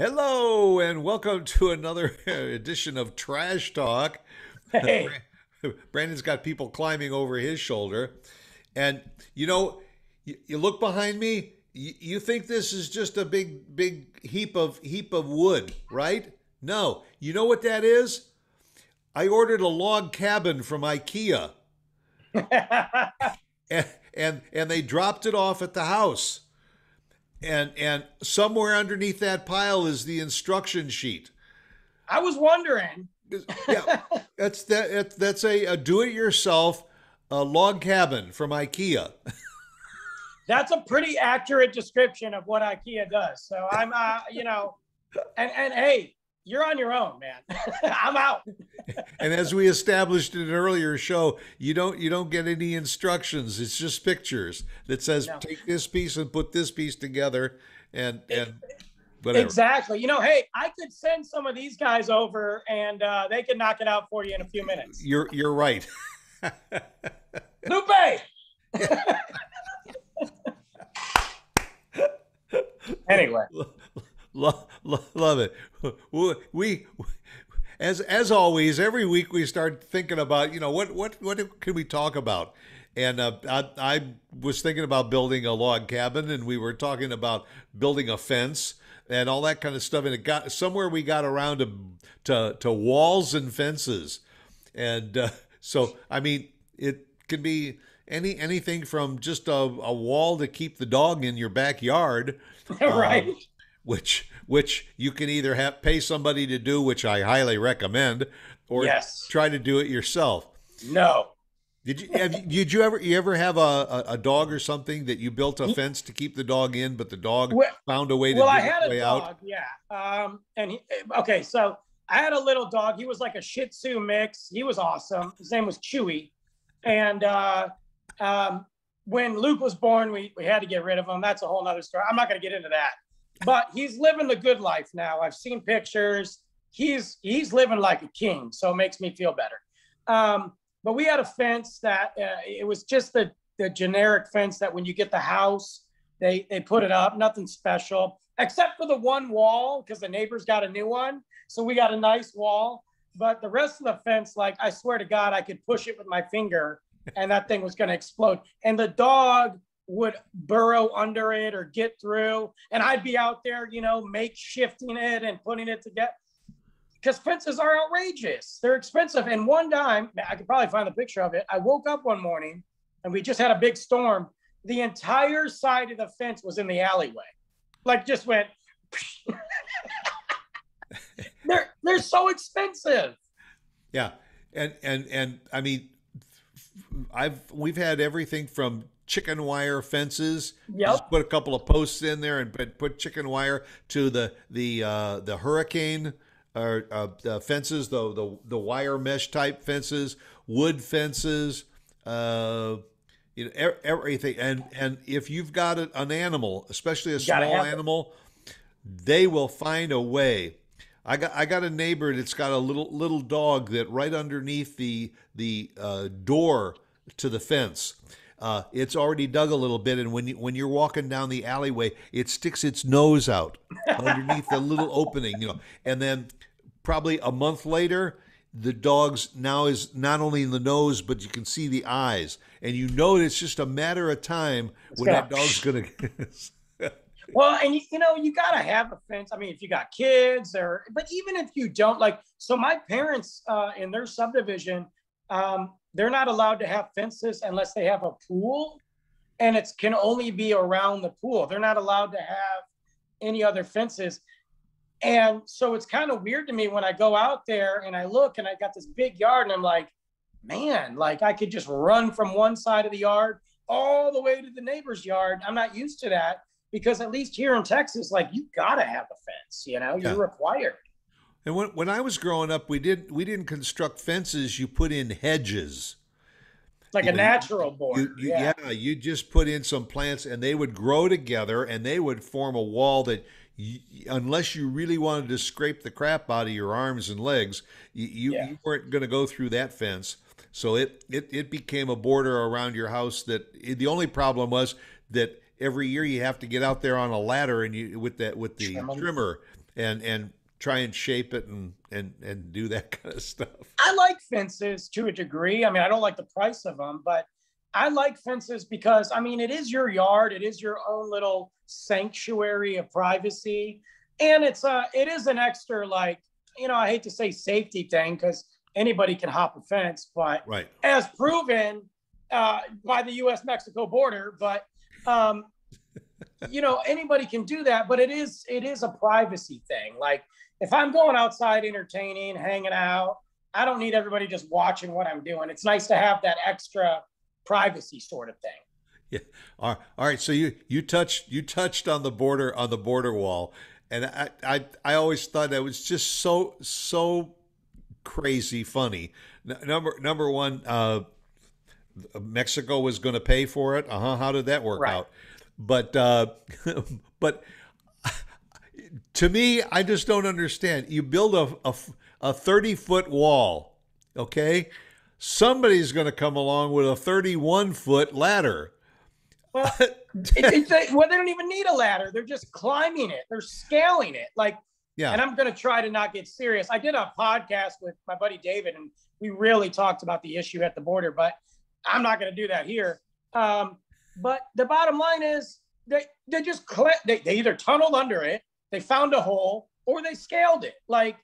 Hello, and welcome to another edition of Trash Talk. Hey, Brandon's got people climbing over his shoulder. And you know, you look behind me, you think this is just a big heap of wood, right? No. You know what that is? I ordered a log cabin from IKEA, and and they dropped it off at the house. And somewhere underneath that pile is the instruction sheet. I was wondering. Yeah, that's a do-it-yourself log cabin from IKEA. That's a pretty accurate description of what IKEA does. So I'm, and hey, you're on your own, man. I'm out. And as we established in an earlier show, you don't get any instructions. It's just pictures that says No, take this piece and put this piece together and whatever. exactly. Hey, I could send some of these guys over, and they could knock it out for you in a few minutes. You're right. Lupe. Anyway, Love it. We as always, every week we start thinking about what can we talk about, and I was thinking about building a log cabin, and we were talking about building a fence and all that kind of stuff, and it got somewhere we got around to walls and fences, and so I mean it can be anything from just a wall to keep the dog in your backyard, right. which you can either pay somebody to do, which I highly recommend, or Yes. try to do it yourself. No. Did you ever have a dog or something that you built a fence to keep the dog in, but the dog Well, found a way to well, I dig had its a way out? dog, yeah. Okay, so I had a little dog. He was like a Shih Tzu mix. He was awesome. His name was Chewy. And when Luke was born, we had to get rid of him. That's a whole nother story. I'm not going to get into that. But he's living the good life now. I've seen pictures. He's living like a king, so it makes me feel better. But we had a fence that it was just the generic fence that when you get the house, they put it up. Nothing special, except for the one wall because the neighbors got a new one. So we got a nice wall. But the rest of the fence, like I swear to God, I could push it with my finger and that thing was going to explode. And the dog would burrow under it or get through. And I'd be out there, makeshifting it and putting it together because fences are outrageous. They're expensive. And one time, I could probably find the picture of it. I woke up one morning and we just had a big storm. The entire side of the fence was in the alleyway. Like just went. They're so expensive. Yeah, and I mean, we've had everything from chicken wire fences. Just Yep. put a couple of posts in there and put chicken wire to the hurricane or fences, the wire mesh type fences, wood fences. Everything. And if you've got an animal, especially a You gotta small have it. animal, they will find a way. I got a neighbor that's got a little dog that right underneath the door to the fence. It's already dug a little bit, and when you're walking down the alleyway, it sticks its nose out underneath the little opening, and then probably a month later, the dog's now is not only in the nose, but you can see the eyes, and it's just a matter of time when gonna that dog's gonna. Well, and you gotta have a fence. I mean, if you got kids, but even if you don't, like, so my parents in their subdivision, they're not allowed to have fences unless they have a pool, and it can only be around the pool. They're not allowed to have any other fences. And so it's kind of weird to me when I go out there and I look and I got this big yard and I'm like, man, like I could just run from one side of the yard all the way to the neighbor's yard. I'm not used to that because at least here in Texas, like you gotta have a fence, Yeah. you're required. And when I was growing up, we didn't construct fences. You put in hedges. Like You a know, natural you, border. you Yeah. yeah, you just put in some plants, and they would grow together, and they would form a wall that, unless you really wanted to scrape the crap out of your arms and legs, Yeah. you weren't going to go through that fence. So it became a border around your house. The only problem was that every year you have to get out there on a ladder and with the Trim 'em. trimmer and try and shape it and do that kind of stuff. I like fences to a degree. I mean, I don't like the price of them, but I like fences because, I mean, it is your yard. It is your own little sanctuary of privacy. And it is an extra, like, I hate to say safety thing because anybody can hop a fence, but Right. as proven by the U.S.-Mexico border, but anybody can do that, but it is a privacy thing. Like if I'm going outside entertaining, hanging out, I don't need everybody just watching what I'm doing. It's nice to have that extra privacy sort of thing. Yeah. All right. So you touched on the border wall, and I always thought that was just so crazy funny. Number one, Mexico was going to pay for it. How did that work Right. out? But but to me, I just don't understand. You build a 30-foot wall, okay? Somebody's going to come along with a 31-foot ladder. Well, they don't even need a ladder. They're just climbing it. They're scaling it. Like, Yeah. and I'm going to try to not get serious. I did a podcast with my buddy David, and we really talked about the issue at the border, but I'm not going to do that here. But the bottom line is they just they either tunneled under it, they found a hole, or they scaled it. Like,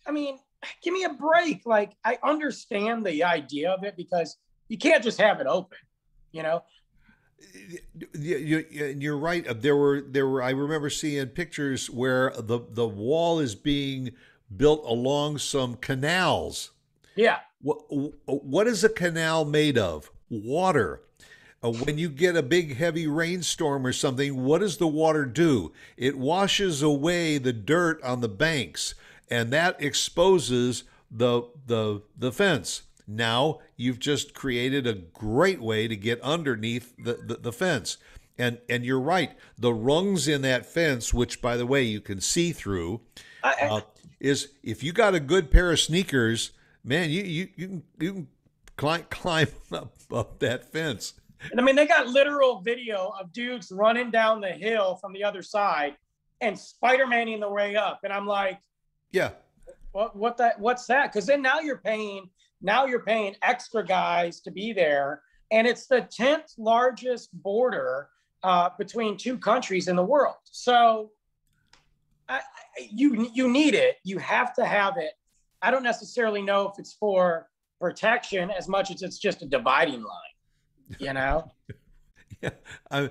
I mean, give me a break. Like, I understand the idea of it because you can't just have it open, You're right. There were. I remember seeing pictures where the wall is being built along some canals. Yeah. What is a canal made of? Water. When you get a big heavy rainstorm or something, what does the water do? It washes away the dirt on the banks, and that exposes the fence. Now you've just created a great way to get underneath the fence. And you're right. The rungs in that fence, which by the way you can see through, is if you got a good pair of sneakers, man, you can climb up that fence. And I mean, they got literal video of dudes running down the hill from the other side and Spider-Maning their way up. And I'm like, yeah, what's that? Because then now you're paying extra guys to be there. And it's the 10th largest border between two countries in the world. So you need it. You have to have it. I don't necessarily know if it's for protection as much as it's just a dividing line. Yeah, I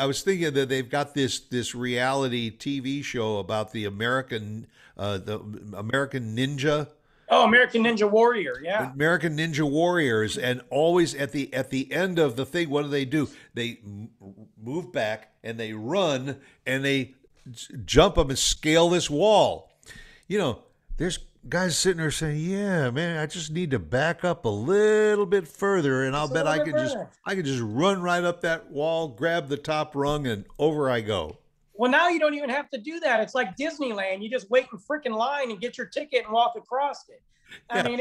was thinking that they've got this reality TV show about the American Ninja. Oh, American Ninja Warrior, yeah. American Ninja Warriors, and always at the end of the thing, what do? They move back and they run and they jump up and scale this wall. There's guys sitting there saying, "Yeah, man, I just need to back up a little bit further, and I'll bet I could just run right up that wall, grab the top rung, and over I go." Well, now you don't even have to do that. It's like Disneyland. You just wait in freaking line and get your ticket and walk across it. I mean,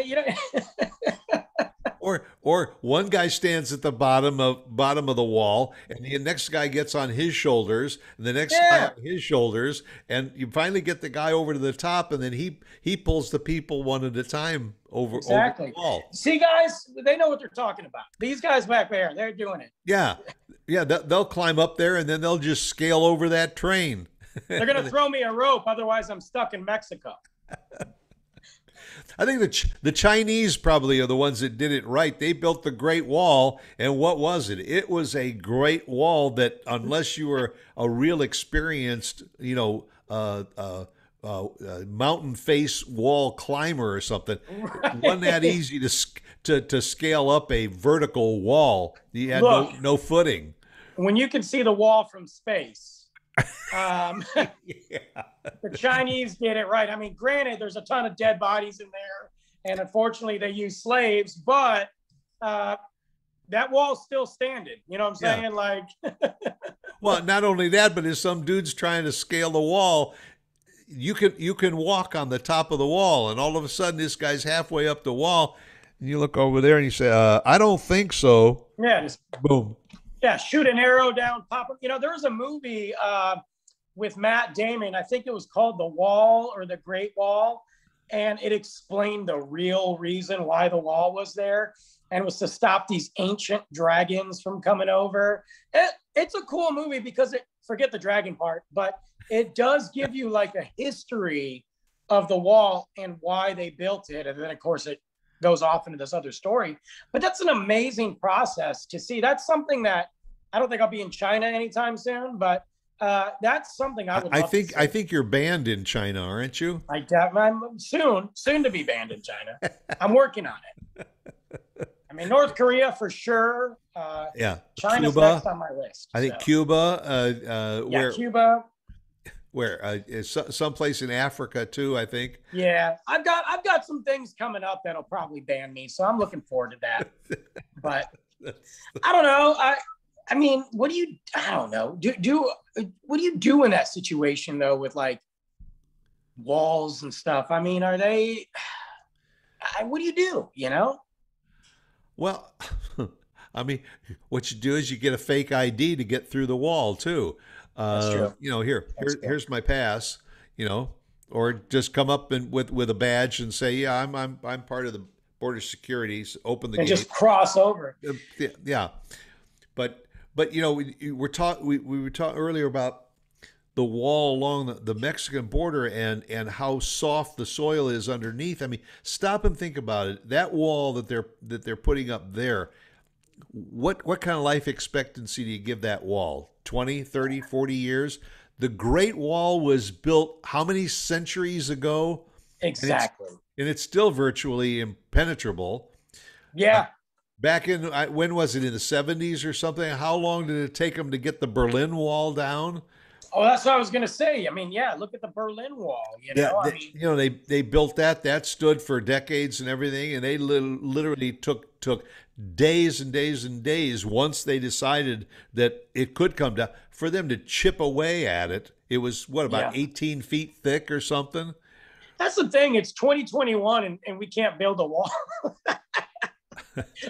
Or one guy stands at the bottom of the wall, and the next guy gets on his shoulders, and the next guy on his shoulders, and you finally get the guy over to the top, and then he pulls the people one at a time over the wall. See, guys, they know what they're talking about. These guys back there, they're doing it. Yeah, they'll climb up there, and then they'll just scale over that train. They're gonna throw me a rope, otherwise I'm stuck in Mexico. I think the Chinese probably are the ones that did it right. They built the Great Wall, and what was it? It was a great wall that, unless you were a real experienced, mountain face wall climber or something, it wasn't that easy to scale up a vertical wall. You had no footing. When you can see the wall from space. The Chinese did it right. I mean, granted, there's a ton of dead bodies in there, and unfortunately, they use slaves. But that wall's still standing. You know what I'm saying? Yeah. Like, well, not only that, but as some dude's trying to scale the wall, you can walk on the top of the wall, and all of a sudden, this guy's halfway up the wall, and you look over there and you say, "I don't think so." Yeah, just boom. Yeah, shoot an arrow down, pop it. There was a movie with Matt Damon. I think it was called The Wall or The Great Wall. And it explained the real reason why the wall was there. And it was to stop these ancient dragons from coming over. It's a cool movie because forget the dragon part, but it does give you like a history of the wall and why they built it. And then, of course, it goes off into this other story. But that's an amazing process to see. That's something that I don't think I'll be in China anytime soon, but that's something I would love to see. I think you're banned in China, aren't you? I'm soon to be banned in China. I'm working on it. I mean, North Korea for sure. Yeah, China's Cuba, next on my list. I think so. Cuba. Yeah, Cuba. Where someplace in Africa too, I think. Yeah, I've got some things coming up that'll probably ban me, so I'm looking forward to that. But I don't know. I mean, what do you? I don't know. What do you do in that situation though, with like walls and stuff? I mean, are they? What do you do? You know? Well, I mean, what you do is you get a fake ID to get through the wall too. That's true. You know, here's my pass. You know, or just come up and with a badge and say, yeah, I'm part of the border security. Open the and gate. Just cross over. Yeah, but you know, we were talking earlier about the wall along the Mexican border and how soft the soil is underneath. I mean, stop and think about it. That wall that they're putting up there, what kind of life expectancy do you give that wall? 20, 30, 40 years? The Great Wall was built how many centuries ago? Exactly. And it's still virtually impenetrable. Yeah. Back in, when was it, in the 70s or something? How long did it take them to get the Berlin Wall down? Oh, that's what I was going to say. I mean, yeah, look at the Berlin Wall. You know, they built that. That stood for decades and everything, and they literally took days and days and days once they decided that it could come down. For them to chip away at it, it was, about 18 feet thick or something? That's the thing. It's 2021, and we can't build a wall.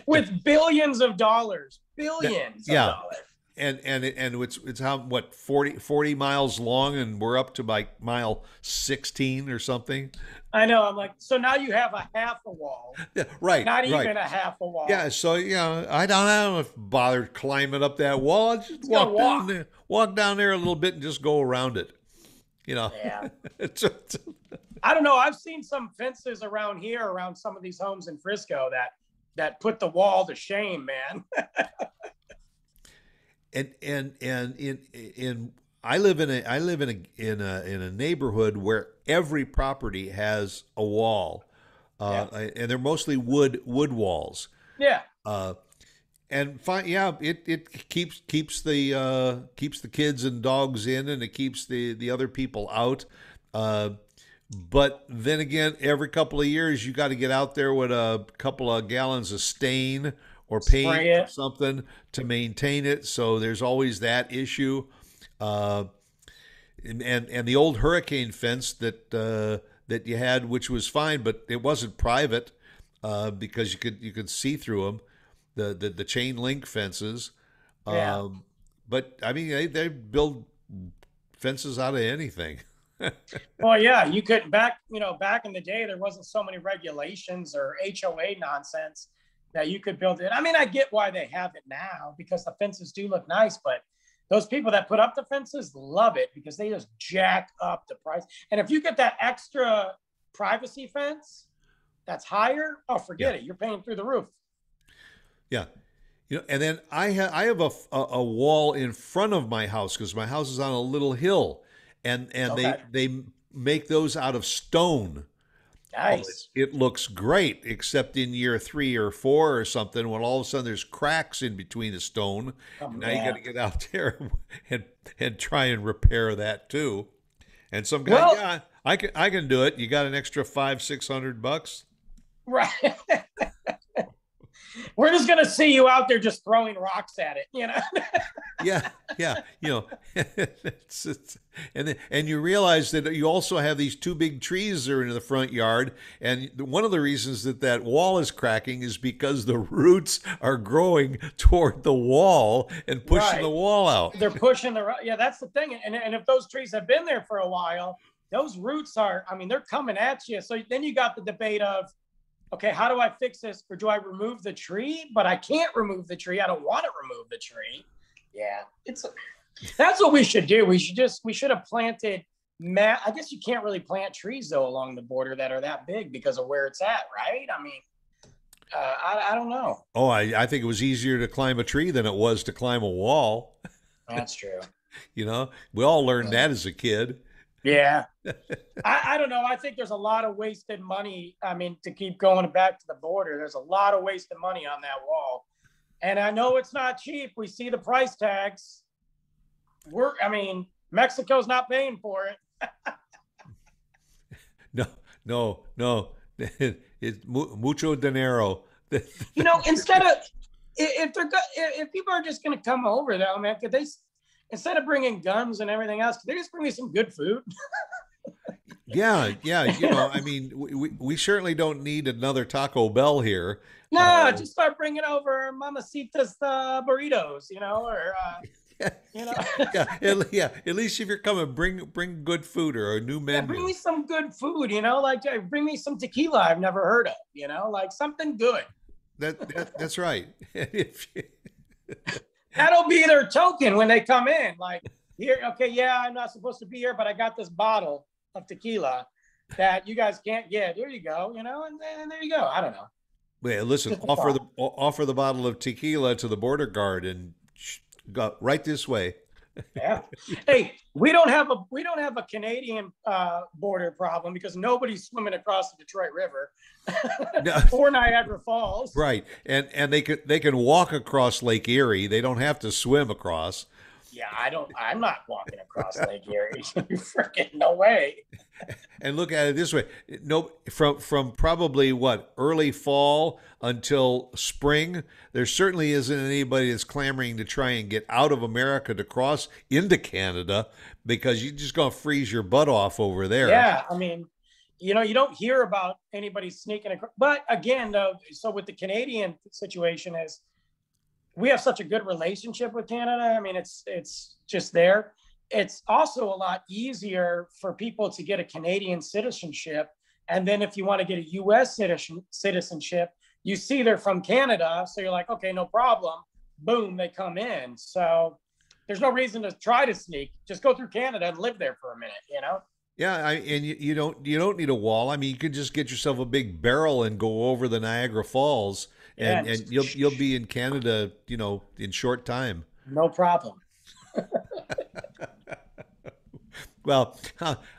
With billions of dollars. Billions of dollars. And it's how 40 miles long, and we're up to like mile 16 or something. I know. I'm like, so now you have a half a wall. Yeah, right. Not even a half a wall. Yeah. So I don't bother climbing up that wall. I just walk down there a little bit and just go around it. You know. Yeah. I don't know. I've seen some fences around here, around some of these homes in Frisco that put the wall to shame, man. And I live in a neighborhood where every property has a wall, and they're mostly wood walls. Yeah. And fine, yeah, it keeps the kids and dogs in, and it keeps the other people out. But then again, every couple of years, you got to get out there with a couple of gallons of stain or paint or something to maintain it. So there's always that issue. And the old hurricane fence that you had, which was fine, but it wasn't private because you could see through them, the chain link fences. But I mean, they build fences out of anything. Well, yeah, you could back in the day, there wasn't so many regulations or HOA nonsense that you could build it. I mean, I get why they have it now because the fences do look nice, but those people that put up the fences love it because they just jack up the price. And if you get that extra privacy fence that's higher, forget it. You're paying through the roof. Yeah. And then I have a wall in front of my house because my house is on a little hill, and they make those out of stone. Nice. It looks great, except in year 3 or 4 or something, when all of a sudden there's cracks in between the stone. Now you got to get out there and try and repair that too. And some guy, I can do it. You got an extra $500-600? Right. We're just gonna see you out there just throwing rocks at it, you know. Yeah, yeah, and you realize that you also have these two big trees that are in the front yard, and one of the reasons that that wall is cracking is because the roots are growing toward the wall and pushing the Right. wall out. They're pushing yeah, that's the thing. And if those trees have been there for a while, those roots are, I mean, they're coming at you. So then you got the debate of, okay, how do I fix this? Or do I remove the tree? But I can't remove the tree. I don't want to remove the tree. Yeah, that's what we should do. We should have planted. I guess you can't really plant trees though along the border that are that big because of where it's at, right? I mean, I don't know. Oh, I think it was easier to climb a tree than it was to climb a wall. That's true. We all learned that as a kid. Yeah. I don't know. I think there's a lot of wasted money. I mean, to keep going back to the border, there's a lot of wasted money on that wall. And I know it's not cheap. We see the price tags. I mean, Mexico's not paying for it. No. It's mucho dinero. Instead of if people are just going to come over though, man, could they, instead of bringing guns and everything else, could they just bring me some good food? Yeah. I mean, we certainly don't need another Taco Bell here. No, just start bringing over Mamacita's burritos, or At least if you're coming, bring good food or a new menu. Yeah, bring me some good food, like bring me some tequila I've never heard of, like something good. That's right. That'll be their token when they come in. Like, here, okay, yeah, I'm not supposed to be here, but I got this bottle of tequila that you guys can't get. Here you go, and there you go. I don't know. Well, listen, offer the bottle of tequila to the border guard and go right this way. Yeah. Hey, we don't have a Canadian border problem because nobody's swimming across the Detroit River or Niagara Falls. Right, and they can walk across Lake Erie. They don't have to swim across. Yeah, I'm not walking across Lake Erie. Freaking no way. And look at it this way: no, from probably early fall until spring, there certainly isn't anybody that's clamoring to try and get out of America to cross into Canada because you're just gonna freeze your butt off over there. Yeah, I mean, you don't hear about anybody sneaking across. But again, though, so with the Canadian situation is, we have such a good relationship with Canada. I mean, it's just there. It's also a lot easier for people to get a Canadian citizenship. And then if you want to get a U.S. citizenship, you see they're from Canada. So you're like, okay, no problem. Boom, they come in. So there's no reason to try to sneak. Just go through Canada and live there for a minute, Yeah, and you don't need a wall. I mean, you could just get yourself a big barrel and go over the Niagara Falls, and you'll be in Canada, in short time. No problem. Well,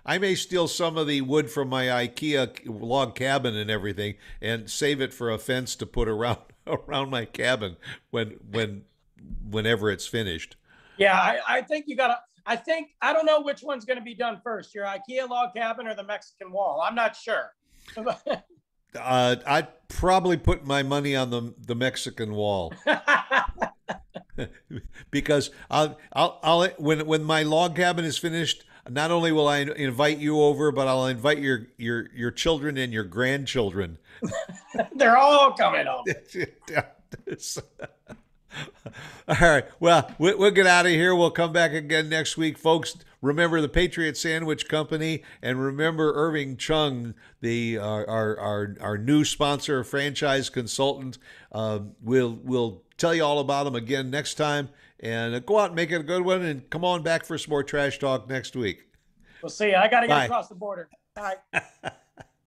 I may steal some of the wood from my IKEA log cabin and everything, and save it for a fence to put around my cabin whenever it's finished. Yeah, I think you gotta. I don't know which one's going to be done first, your IKEA log cabin or the Mexican wall. I'm not sure. I'd probably put my money on the Mexican wall. Because I'll when my log cabin is finished, not only will I invite you over, but I'll invite your children and your grandchildren. They're all coming over. All right. Well, we'll get out of here. We'll come back again next week, folks. Remember the Patriot Sandwich Company, and remember Irving Chung, our new sponsor, franchise consultant. We'll tell you all about him again next time. And go out and make it a good one. And come on back for some more trash talk next week. We'll see you. I got to get across the border. Bye.